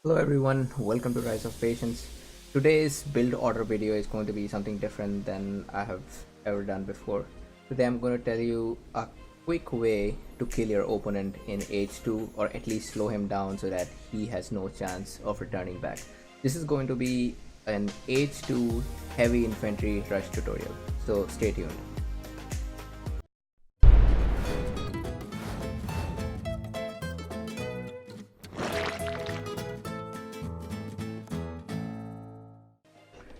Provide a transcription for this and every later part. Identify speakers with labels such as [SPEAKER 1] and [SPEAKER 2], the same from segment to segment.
[SPEAKER 1] Hello everyone, welcome to Rise of Patience. Today's build order video is going to be something different than I have ever done before. Today I'm going to tell you a quick way to kill your opponent in H2 or at least slow him down so that he has no chance of returning back. This is going to be an H2 heavy infantry rush tutorial, so stay tuned.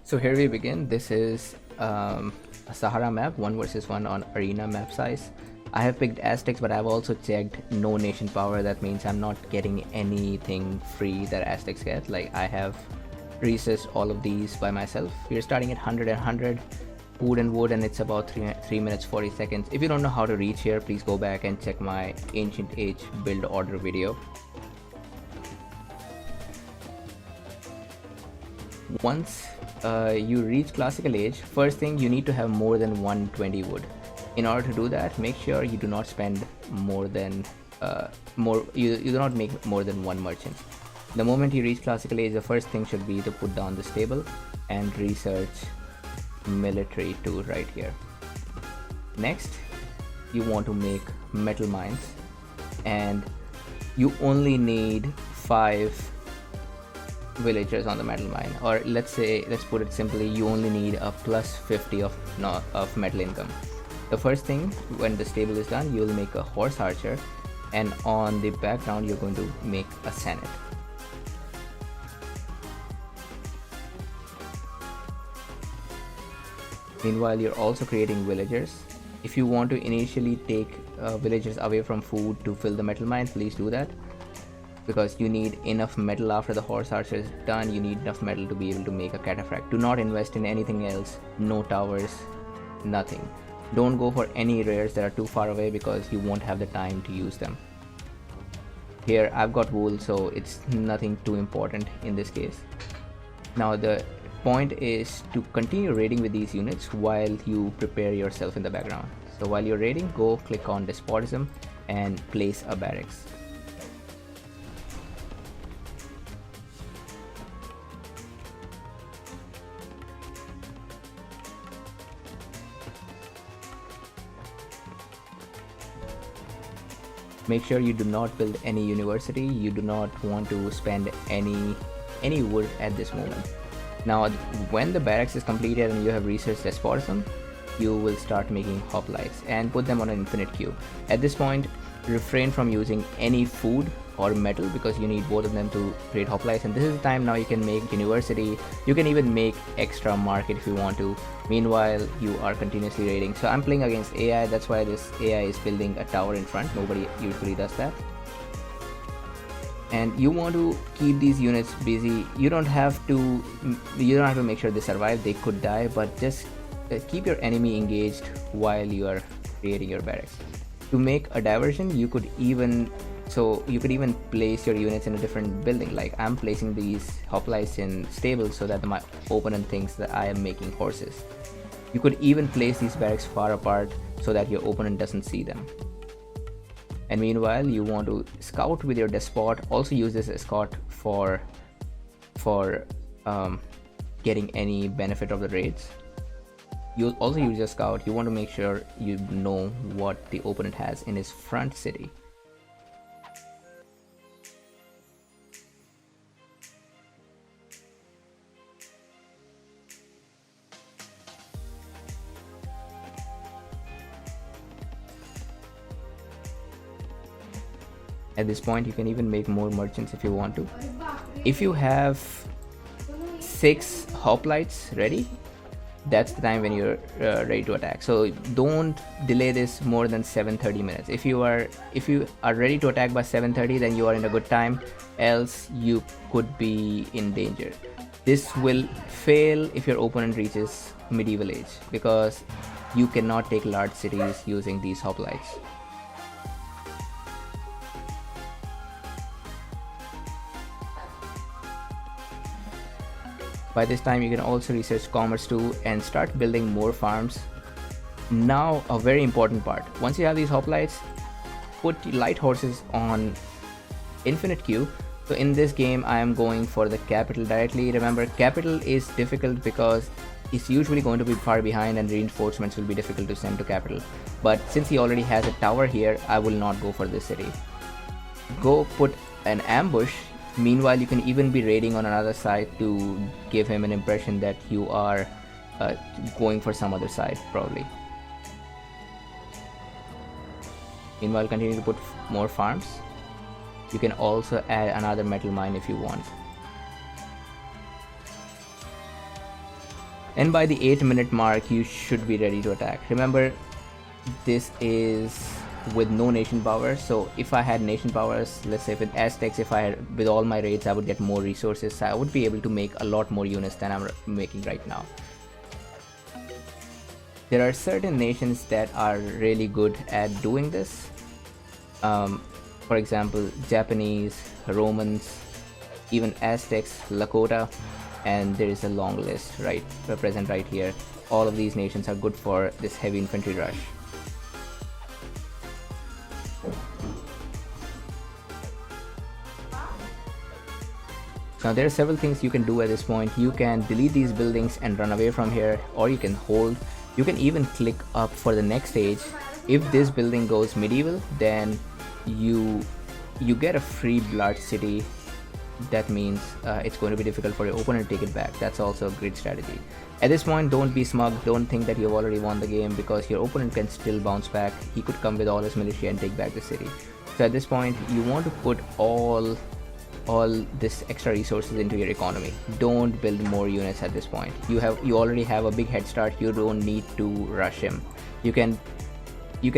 [SPEAKER 1] So here we begin. This is a Sahara map, 1 versus 1 on arena map size. I have picked Aztecs, but I've also checked no nation power. That means I'm not getting anything free that Aztecs get. Like, I have researched all of these by myself. We're starting at 100 and 100 wood and wood, and it's about 3 minutes 40 seconds. If you don't know how to reach here, please go back and check my Ancient Age build order video. Once you reach classical age, first thing, you need to have more than 120 wood. In order to do that, make sure you do not spend more than you do not make more than one merchant. The moment you reach classical age, the first thing should be to put down this table and research military 2 right here. Next, you want to make metal mines, and you only need 5 villagers on the metal mine, or let's put it simply, you only need a plus 50 of metal income. The first thing, when the stable is done, you will make a horse archer, and on the background you're going to make a senate. Meanwhile, you're also creating villagers. If you want to initially take villagers away from food to fill the metal mine, please do that, because you need enough metal. After the horse archer is done, you need enough metal to be able to make a cataphract. Do not invest in anything else, no towers, nothing. Don't go for any rares that are too far away because you won't have the time to use them. Here I've got wool, so it's nothing too important in this case. Now the point is to continue raiding with these units while you prepare yourself in the background. So while you're raiding, go click on despotism and place a barracks. Make sure you do not build any university. You do not want to spend any wood at this moment. Now when the barracks is completed and you have researched despotism, you will start making hoplites and put them on an infinite queue. At this point, refrain from using any food or metal because you need both of them to create hoplites, and this is the time now you can make university. You can even make extra market if you want to. Meanwhile, you are continuously raiding. So I'm playing against AI, that's why this AI is building a tower in front. Nobody usually does that. And you want to keep these units busy. You don't have to make sure they survive. They could die, but just keep your enemy engaged while you are creating your barracks. To make a diversion, you could even place your units in a different building. Like, I'm placing these hoplites in stables so that my opponent thinks that I am making horses. You could even place these barracks far apart so that your opponent doesn't see them. And meanwhile, you want to scout with your despot. Also use this escort for getting any benefit of the raids. You'll also use your scout. You want to make sure you know what the opponent has in his front city. At this point, you can even make more merchants if you want to. If you have 6 hoplites ready, that's the time when you're ready to attack. So don't delay this more than 7:30 minutes. If you are ready to attack by 7:30, then you are in a good time, else you could be in danger. This will fail if your opponent reaches medieval age, because you cannot take large cities using these hoplites. By this time, you can also research commerce too and start building more farms. Now, a very important part. Once you have these hoplites, put light horses on infinite queue, So in this game, I am going for the capital directly. Remember, capital is difficult because it's usually going to be far behind and reinforcements will be difficult to send to capital. But since he already has a tower here, I will not go for this city. Go put an ambush. Meanwhile, you can even be raiding on another side to give him an impression that you are going for some other side, probably. Meanwhile, continue to put more farms. You can also add another metal mine if you want. And by the 8-minute mark, you should be ready to attack. Remember, this is with no nation power. So if I had nation powers, let's say with Aztecs, if I had with all my raids, I would get more resources. So I would be able to make a lot more units than I'm making right now. There are certain nations that are really good at doing this. For example, Japanese, Romans, even Aztecs, Lakota, and there is a long list present right here. All of these nations are good for this heavy infantry rush. Now there are several things you can do at this point. You can delete these buildings and run away from here, or you can hold. You can even click up for the next stage. If this building goes medieval, then you get a free blood city. That means it's going to be difficult for your opponent to take it back. That's also a great strategy. At this point, don't be smug. Don't think that you've already won the game, because your opponent can still bounce back. He could come with all his militia and take back the city. So at this point, you want to put all this extra resources into your economy. Don't build more units at this point. You already have a big head start. You don't need to rush him. You can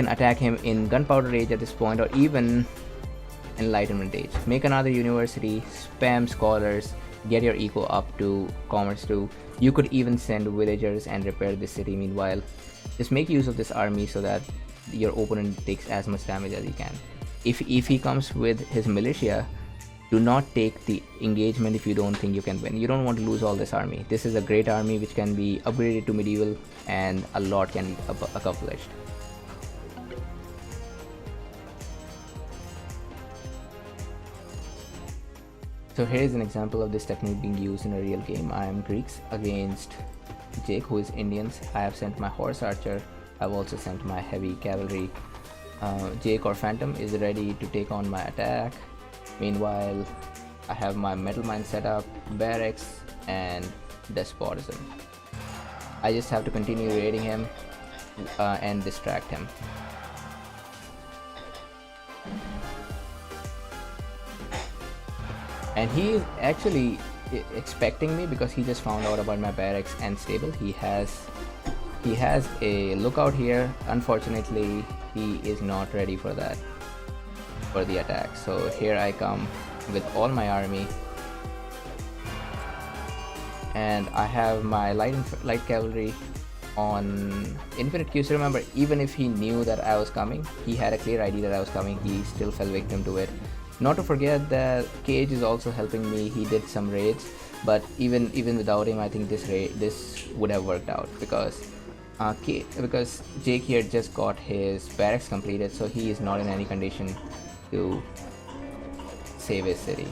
[SPEAKER 1] attack him in gunpowder age at this point, or even enlightenment age. Make another university, spam scholars, get your eco up to commerce 2. You could even send villagers and repair the city. Meanwhile, just make use of this army so that your opponent takes as much damage as he can. If he comes with his militia, do not take the engagement if you don't think you can win. You don't want to lose all this army. This is a great army which can be upgraded to medieval, and a lot can be accomplished. So here is an example of this technique being used in a real game. I am Greeks against Jake, who is Indians. I have sent my horse archer. I've also sent my heavy cavalry. Jake or Phantom is ready to take on my attack. Meanwhile, I have my metal mine set up, barracks, and despotism. I just have to continue raiding him and distract him. And he is actually expecting me, because he just found out about my barracks and stable. He has a lookout here. Unfortunately, he is not ready for that, for the attack. So here I come with all my army, and I have my light cavalry on infinite queue. So remember, even if he knew that I was coming, he had a clear idea that I was coming, he still fell victim to it. Not to forget that Cage is also helping me. He did some raids, but even without him, I think this would have worked out, because Jake here just got his barracks completed, so he is not in any condition to save his city.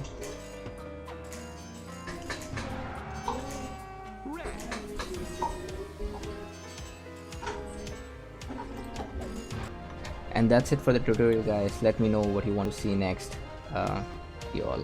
[SPEAKER 1] And that's it for the tutorial, guys. Let me know what you want to see next. You all.